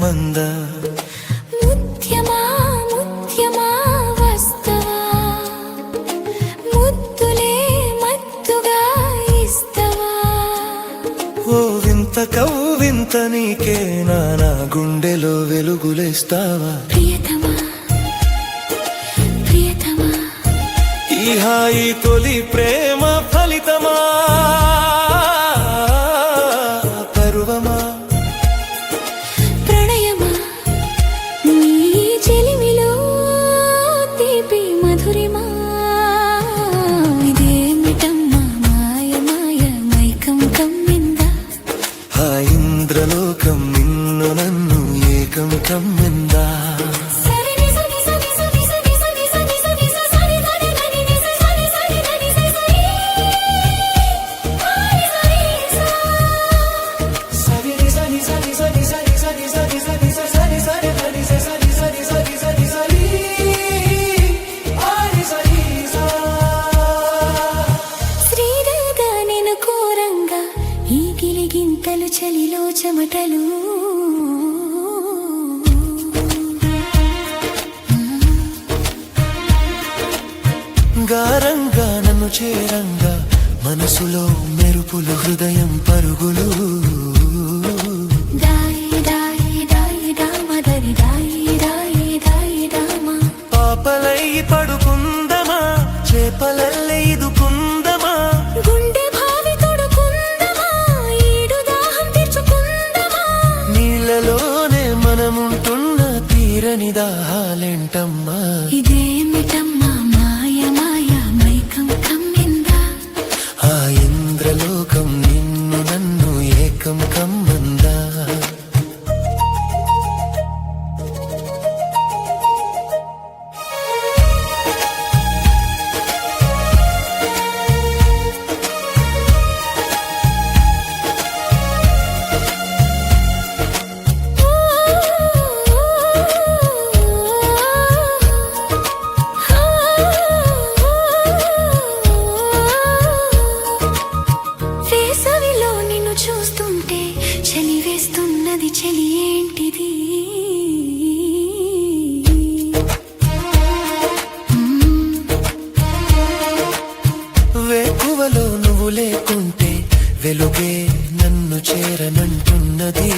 మంద ముత్యమా ముత్యమా వస్తవా ముద్దులే మత్తుగా ఇస్తవా ఓ వింత కవ్వింత నీకే నా గుండెలో వెలుగులేస్తావా ప్రియతమా ప్రియతమా ఈ హాయి తొలి ప్రేమ ఫలితమా పరువమా ప్రణయమా నీ చెలిమిలో తీపి మధురిమా ఇదేమిటమ్మా మాయ మాయ మైకం కమ్మిందా ఆ ఇంద్రలోకం నిన్ను నన్ను ఏకం కమ్మిందా గింతలు చలిలో చెమటలు గారంగా నన్ను చేరంగా మనసులో మెరుపులు హృదయం పరుగులు పాపలై పడుకుందమా చేపలల్లే ఇదుకుందమా గుండె భావి తొడుకుందమా ఈడు దాహం తీర్చుకుందమా నీళ్ళలోనే మనముంటున్న తీరని దాహాలేంటమ్మా ఇదేమిటమ్మా మాయ మాయ మైకం కమ్మిందా ఆ ఇంద్రలోకం నిన్ను నన్ను ఏకం కమ్మందా వేసవిలో నిన్ను చూస్తుంటే చలి వేస్తున్నది చలి ఏంటిది వేకువలో నువ్వు లేకుంటే వెలుగే నన్ను చేరనంటున్నది